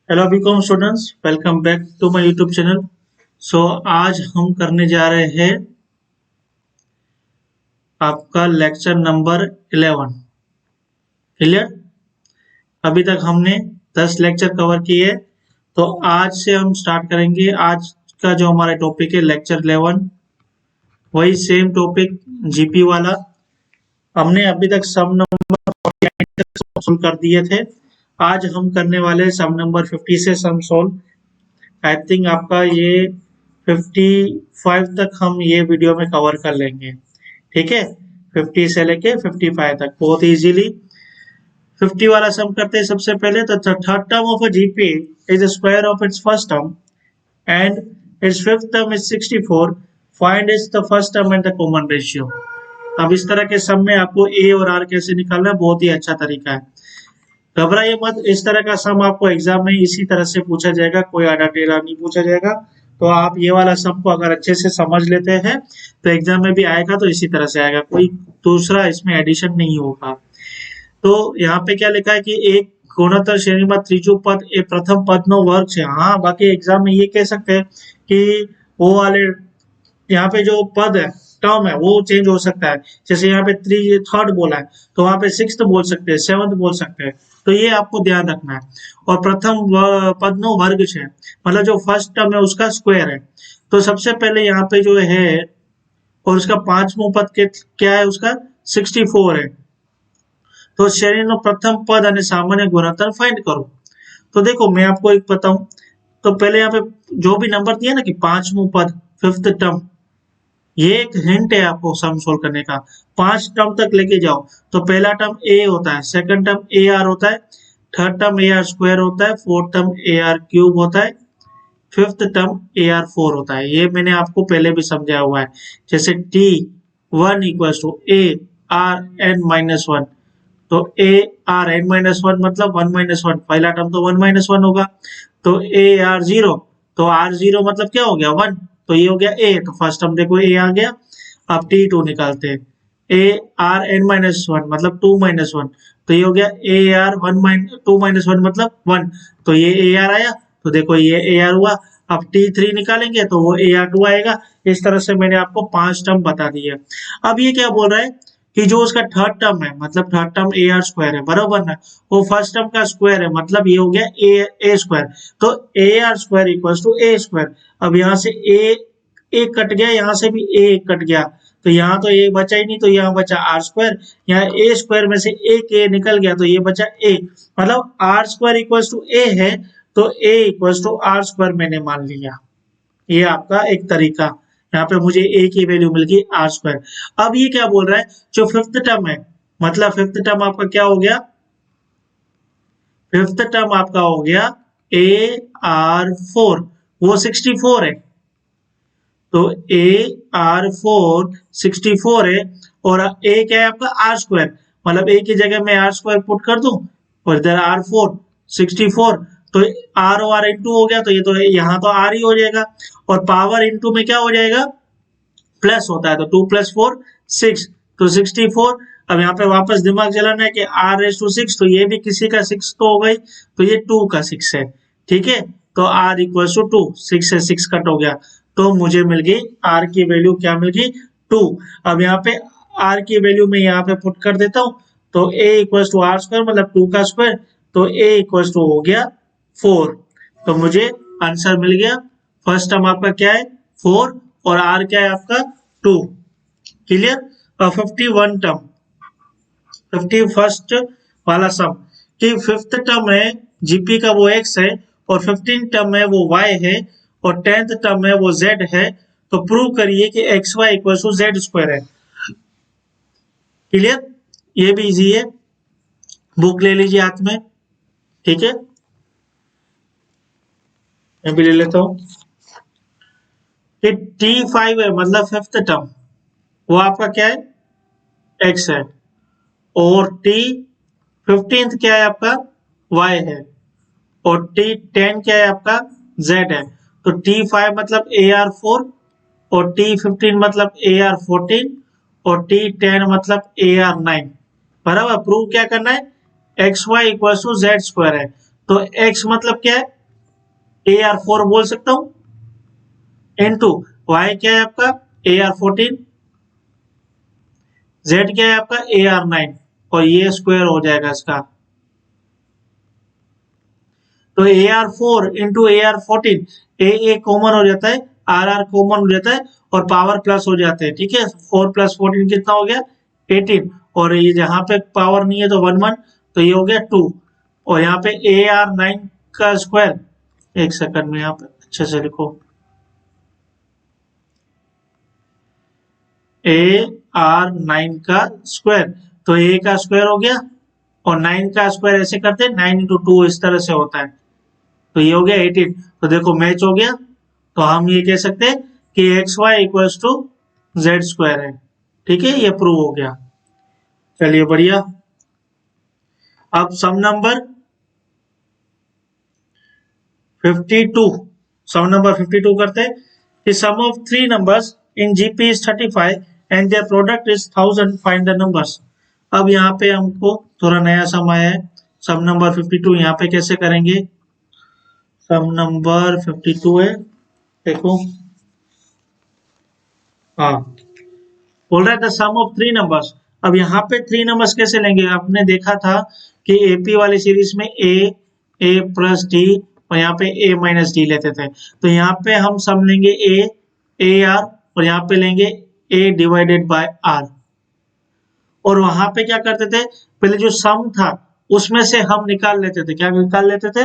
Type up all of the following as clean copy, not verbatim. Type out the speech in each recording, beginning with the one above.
Hello BCom students, welcome back to my YouTube channel. आज हम करने जा रहे हैं आपका लेक्चर नंबर 11। क्लियर? अभी तक हमने 10 लेक्चर कवर किए, तो आज से हम स्टार्ट करेंगे। आज का जो हमारा टॉपिक है लेक्चर 11, वही सेम टॉपिक जीपी वाला। हमने अभी तक सम नंबर सोल्व कर दिए थे। आज हम करने वाले सम नंबर 50 से सम सोल्व। आई थिंक आपका ये 55 तक हम ये वीडियो में कवर कर लेंगे। ठीक है, 50 से लेके 55 तक बहुत इजीली। 50 वाला सम करते हैं सबसे पहले। तो third term of a GP is the square of its first term and it's fifth term is 64। Find is the first term and the common ratio. अब इस तरह के सम में आपको ए और आर कैसे निकालना है, बहुत ही अच्छा तरीका है। घबराइए मत, इस तरह का सम आपको एग्जाम में इसी तरह से पूछा जाएगा, कोई आड़ा टेढ़ा नहीं पूछा जाएगा। तो आप ये वाला सम को अगर अच्छे से समझ लेते हैं तो एग्जाम में भी आएगा, तो इसी तरह से आएगा, कोई दूसरा इसमें एडिशन नहीं होगा। तो यहाँ पे क्या लिखा है कि एक गुणोत्तर श्रेणी में त्रिज्यू पद ए प्रथम पद नो वर्ग है। हाँ, बाकी एग्जाम में ये कह सकते हैं कि वो वाले यहाँ पे जो पद है, टर्म है, वो चेंज हो सकता है। जैसे यहाँ पे थर्ड बोला है तो वहां पे सिक्स्थ बोल सकते हैं, सेवंथ बोल सकते हैं। तो ये आपको ध्यान रखना है। और प्रथम पद नो वर्ग है, मतलब जो फर्स्ट टर्म है उसका स्क्वायर है। तो सबसे पहले यहाँ पे जो है, और उसका पांचवा पद के क्या है, उसका 64 है। तो श्रेणी प्रथम पद અને सामान्य गुणोत्तर फाइंड करो। तो देखो मैं आपको एक बताऊं, तो पहले यहाँ पे जो भी नंबर दिया ना कि पांचवा पद, फिफ्थ टर्म, ये एक हिंट है आपको सम सोल्व करने का। 5 टर्म तक लेके जाओ। तो पहला टर्म ए होता है, सेकंड टर्म ए आर होता है, थर्ड टर्म ए आर स्क्वायर होता है, fourth term A R cube होता है, फिफ्थ टर्म ए आर 4 होता है। ये मैंने आपको पहले भी समझाया हुआ है। जैसे T 1 equal to a r n minus 1। तो ए आर एन माइनस 1 मतलब 1 माइनस 1, पहला टर्म तो 1 माइनस 1 होगा। तो ए आर 0, तो आर 0 मतलब क्या हो गया, 1। तो ये हो गया ए, तो फर्स्ट टर्म देखो ए आ गया। अब टी 2 निकालते हैं। ए आर एन माइनस 1 मतलब 2 माइनस 1, तो ये हो गया ए आर 2 माइनस 1 मतलब 1। तो ये ए आर आया, तो देखो ये ए आर हुआ। अब टी 3 निकालेंगे तो वो ए आर 2 आएगा। इस तरह से मैंने आपको 5 टर्म बता दिए। अब ये क्या बोल रहा है कि जो उसका थर्ड टर्म है, मतलब थर्ड टर्म ए आर स्क्वायर है, बराबर ना, वो फर्स्ट टर्म का स्क्वायर है, मतलब ये हो गया ए स्क्वायर। तो a r square equal to a square. अब यहाँ से ए कट गया, यहाँ से भी ए कट गया, तो यहाँ तो ए बचा ही नहीं, तो यहाँ बचा आर स्क्वायर। यहाँ ए स्क्वायर में से एक ए निकल गया, तो ये बचा ए, मतलब आर स्क्वायर इक्वल टू ए है, तो ए इक्वल टू आर स्क्वायर मैंने मान लिया। ये आपका एक तरीका। यहाँ पे मुझे ए की वैल्यू मिल गई आर स्क्वायर। अब ये क्या बोल रहा है, जो फिफ्थ टर्म है, मतलब फिफ्थ टर्म आपका क्या हो गया, फिफ्थ टर्म आपका हो गया ए आर 4, वो 64 है। तो ए आर 4 64 है, और ए क्या है आपका आर स्क्वायर, मतलब ए की जगह मैं आर स्क्वायर पुट कर दूं, और इधर आर 4 64, तो आर ओ आर इंटू हो गया, तो ये तो यहाँ तो आर ही हो जाएगा। और पावर इंटू में क्या हो जाएगा, प्लस होता है, तो 2 + 4 6, तो 64। अब यहाँ पे वापस दिमाग चलाना है कि आर रेस टू 6, तो ये भी किसी का 6 तो हो गई, तो ये 2 का 6 है। ठीक है, तो आर इक्वल टू 2, 6 से 6 कट हो गया, तो मुझे मिल गई आर की वैल्यू, क्या मिल गई, 2। अब यहाँ पे आर की वैल्यू में यहाँ पे पुट कर देता हूँ, तो ए इक्वल टू आर स्क्वायर मतलब 2 का स्क्वायर, तो ए इक्वल टू हो गया 4। तो मुझे आंसर मिल गया। फर्स्ट टर्म आपका क्या है, 4, और आर क्या है आपका 2। क्लियर? 51 टर्म, 51st वाला सम, कि फिफ्थ टर्म है जीपी का वो x है, और 15 टर्म है वो y है, और 10th टर्म है वो z है। तो प्रूव करिए कि x y equal to z square है। क्लियर? ये भी इजी है, बुक ले लीजिए हाथ में। ठीक है, मैं भी ले लेता हूं कि T5 है, मतलब फिफ्थ टर्म, वो आपका क्या है, x है, और T15 क्या है आपका, y है, और T10 क्या है आपका, z है। तो T5 मतलब AR4, और T15 मतलब AR14, और T10 मतलब AR9। बराबर? प्रूव क्या करना है, x y equal to z square है। तो x मतलब क्या है, AR4 बोल सकता हूँ, इनटू y क्या है आपका AR14, z क्या है आपका AR9, और ये स्क्वायर हो जाएगा इसका। तो AR4 इंटू AR14, ए कॉमन हो जाता है, RR कॉमन हो जाता है और पावर प्लस हो जाते हैं, ठीक है। 4 + 14 कितना हो गया 18, और ये जहां पे पावर नहीं है तो 1 1, तो ये हो गया 2, और यहाँ पे AR9 का स्क्वायर, एक सेकंड में यहाँ पे अच्छे से लिखो, AR9 का स्क्वायर, तो A का स्क्वायर हो गया, और 9 का स्क्वायर ऐसे करते हैं 9 × 2 इस तरह से होता है, तो ये हो गया 18। तो देखो मैच हो गया, तो हम ये कह सकते हैं कि XY = Z² है, ठीक है, ये प्रूव हो गया। चलिए बढ़िया। अब सम नंबर 52, सम नंबर 52 करते हैं। The sum of 3 numbers in GP is 35 and their product is 1000, find the numbers। अब यहाँ पे हमको थोड़ा नया सम आया है, सम नंबर 52, यहाँ पे कैसे करेंगे, सम नंबर 52 है, देखो, हाँ बोल रहा है द सम ऑफ 3 नंबर्स। अब यहाँ पे 3 नंबर्स कैसे लेंगे, आपने देखा था कि AP वाली सीरीज में A + D और यहाँ पे A - D लेते थे, तो यहाँ पे हम सम लेंगे AR, और यहाँ पे लेंगे A/R। और वहां पे क्या करते थे, पहले जो सम था उसमें से हम निकाल लेते थे, क्या निकाल लेते थे,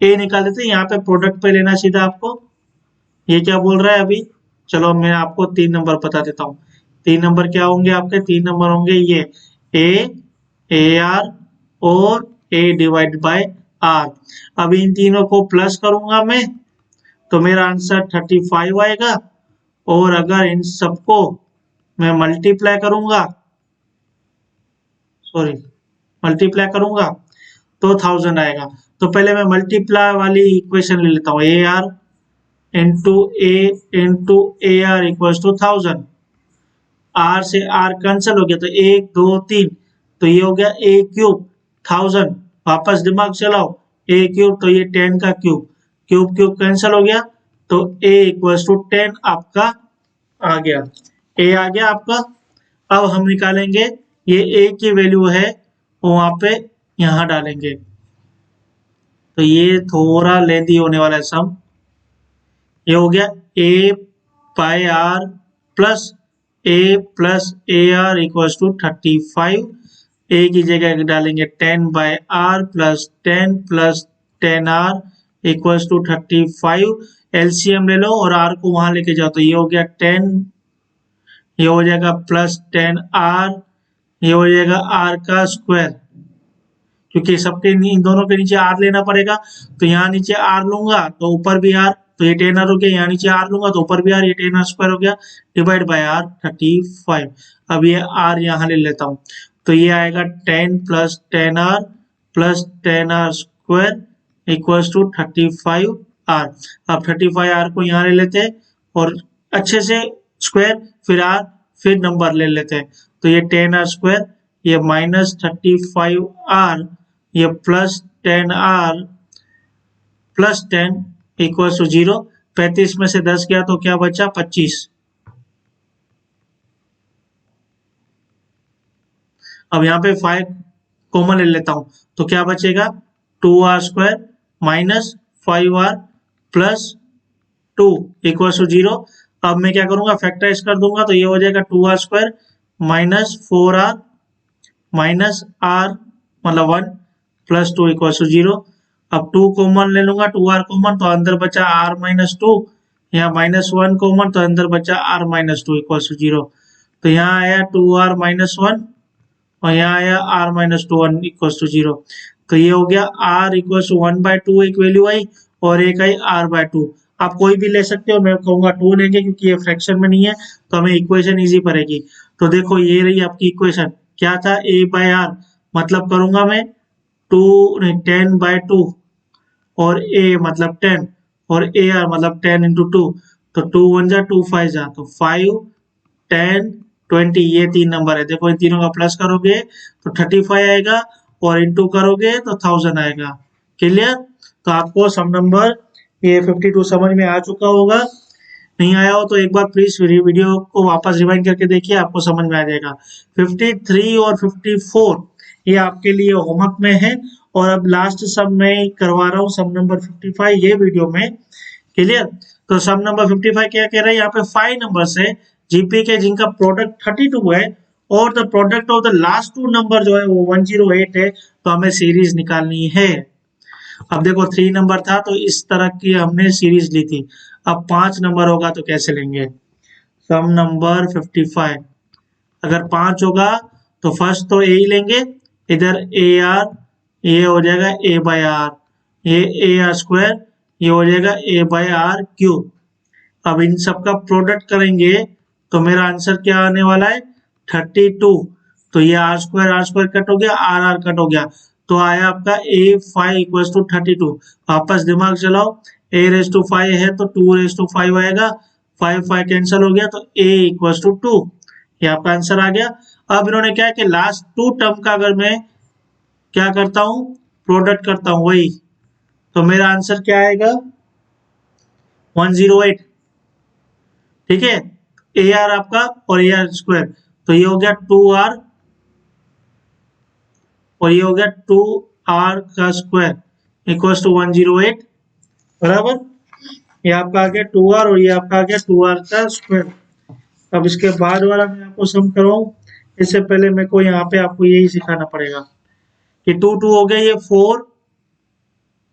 A निकाल लेते थे। यहाँ पे प्रोडक्ट पे लेना सीधा आपको, ये क्या बोल रहा है अभी, चलो मैं आपको 3 नंबर बता देता हूँ। 3 नंबर क्या होंगे आपके, 3 नंबर होंगे ये AR और A/R। अब इन तीनों को प्लस करूंगा मैं, तो मेरा आंसर 35 आएगा, और अगर इन सबको मैं मल्टीप्लाई करूंगा तो 1000 आएगा। तो पहले मैं मल्टीप्लाई वाली इक्वेशन ले लेता हूँ, AR इंटू AR = 1000। R से R कैंसिल हो गया, तो 1 2 3, तो ये हो गया A³ 1000। वापस दिमाग चलाओ, A³ तो ये 10 का क्यूब, क्यूब कैंसिल हो गया, तो A = 10 आपका आ गया, A आ गया आपका। अब हम निकालेंगे ये A की वैल्यू है, वो वहां पे यहाँ डालेंगे, तो ये थोड़ा लेंदी होने वाला है सम। ये हो गया A/R plus A + AR = 35। A की जगह डालेंगे 10/R प्लस 10 + 10R = 35। LCM ले लो और R को वहां लेके जाओ, तो ये हो गया 10, ये हो जाएगा प्लस 10R, ये हो जाएगा R का स्क्वायर, क्योंकि सबके इन दोनों के नीचे R लेना पड़ेगा, तो यहाँ नीचे R लूंगा तो ऊपर भी R, तो ये 10R हो गया, यहाँ नीचे R लूंगा तो ऊपर भी R, ये 10R² हो गया, डिवाइड बाय R 35। अब ये R यहाँ ले लेता हूँ, तो ये आएगा 10 + 10R प्लस 10R² = 35R। अब 35R को यहाँ ले लेते हैं और अच्छे से स्क्वायर, फिर R, फिर नंबर ले लेते हैं, तो ये 10R², ये -35R, ये प्लस 10R प्लस 10 = 0। 35 में से 10 गया तो क्या बचा 25। अब यहाँ पे 5 कॉमन ले लेता हूं, तो क्या बचेगा 2R² माइनस 5R प्लस 2 = 0। अब मैं क्या करूंगा फैक्टराइज कर दूंगा, तो ये हो जाएगा 2R² minus 4R minus R मतलब 1 प्लस 2 = 0। अब 2 कॉमन ले लूंगा, 2R कॉमन, तो अंदर बचा R - 2, यहाँ -1 कॉमन, तो अंदर बचा R - 2 = 0। तो यहाँ आया 2R - 1 और यहाँ आया R - 2 = 0। तो ये हो गया R = 1/2 एक वैल्यू आई, और एक आई R/2। आप कोई भी ले सकते हो, मैं कहूंगा 2 लेंगे क्योंकि ये फ्रैक्शन में नहीं है, तो हमें इक्वेशन इजी पड़ेगी। तो देखो ये रही आपकी इक्वेशन, क्या था A/R, मतलब करूंगा मैं 10/2, और A मतलब 10, और AR मतलब 10 × 2, तो 2 1 जा 2 5 जा, तो 5 10 20, ये 3 नंबर है। देखो इन तीनों का प्लस करोगे तो 35 आएगा, और इंटू करोगे तो 1000 आएगा। क्लियर? तो आपको सम नंबर ये 52 समझ में आ चुका होगा। नहीं आया हो तो एक बार प्लीज वीडियो को वापस रिवाइंड करके देखिए, आपको समझ में आ जाएगा। 53 और 54 ये आपके लिए होमवर्क में है, और अब लास्ट सम में करवा रहा हूँ, सम नंबर 55 ये वीडियो में। क्लियर? तो सम नंबर 55 क्या कह रहा है, यहाँ पे 5 नंबर्स है जीपी के जिनका प्रोडक्ट 32 है, और the product of the last 2 number जो है वो 108 है, तो हमें सीरीज निकालनी है। अब देखो 3 नंबर था तो इस तरह की हमने सीरीज ली थी, अब 5 नंबर होगा तो कैसे लेंगे। सम नंबर 55 अगर 5 होगा तो फर्स्ट तो ए ही लेंगे, इधर ए आर, ये हो जाएगा ए बाय आर, ये ए आर स्क्वायर, ये हो जाएगा ए बाय आर क्यूब। अब इन सबका प्रोडक्ट करेंगे तो मेरा आंसर क्या आने वाला है 32। तो ये आर स्क्वायर कट हो गया, आर आर कट हो गया, तो आया आपका ए 5 इक्वल टू 32। वापस दिमाग चलाओ, ए रेस टू 5 है तो 2 रेस टू 5 आएगा, 5 5 कैंसिल हो गया तो ए इक्वल टू 2, ये आपका आंसर आ गया। अब इन्होंने क्या है कि लास्ट 2 टर्म का अगर मैं क्या करता हूं, प्रोडक्ट करता हूं वही, तो मेरा आंसर क्या आएगा 108। ठीक है, ए आर आपका और ए आर स्क्वायर, तो ये हो गया 2r और ये हो गया 2r का स्क्वायर इक्वल्स टू 108 बराबर। ये आपका आ गया 2r और ये आपका आ गया 2r का स्क्वायर। अब इसके बाद वाला मैं आपको सम करवाऊं, इससे पहले मेरे को यहाँ पे आपको यही सिखाना पड़ेगा कि 2 2 हो गया ये 4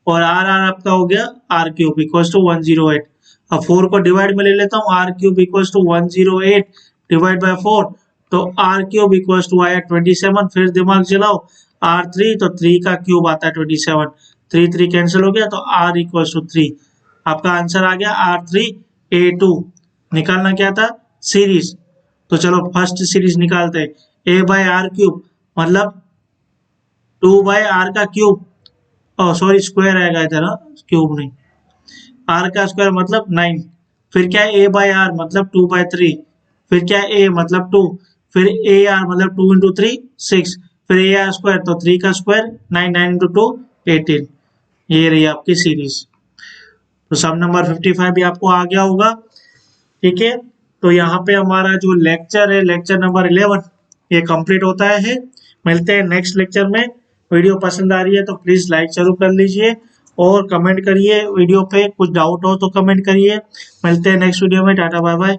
और आर आर आपका हो गया आर क्यूब इक्वल्स टू 108। अब 4 को डिवाइड में ले लेता हूँ, r cube equals to 108 divide by 4, तो आर क्यूब इक्वल्स टू आया 27। फिर दिमाग चलाओ, आर 3 तो 3 का क्यूब आता है 27, 3 3 कैंसिल हो गया तो आर इक्वल्स टू 3। आपका आंसर आ गया R3 A2। निकालना क्या था, सीरीज। तो चलो फर्स्ट सीरीज निकालते हैं, ए बाय आर क्यूब मतलब 2 बाय आर का क्यूब, सॉरी स्क्वायर आएगा इधर, क्यूब नहीं, आर का स्क्वायर मतलब 9, फिर क्या है ए बाय आर मतलब 2 बाय 3, फिर क्या है ए मतलब 2, फिर ए आर मतलब 2 इंटू 3 6, फिर ए आर स्क्वायर तो 3 का स्क्वायर 9 9 इंटू 2 18। ये रही आपकी सीरीज। तो सम नंबर 55 भी आपको आ गया होगा। ठीक है, तो यहाँ पे हमारा जो लेक्चर है, लेक्चर नंबर 11 ये कंप्लीट होता है। मिलते हैं नेक्स्ट लेक्चर में। वीडियो पसंद आ रही है तो प्लीज लाइक जरूर कर लीजिए और कमेंट करिए, वीडियो पे कुछ डाउट हो तो कमेंट करिए। मिलते हैं नेक्स्ट वीडियो में, टाटा बाय बाय।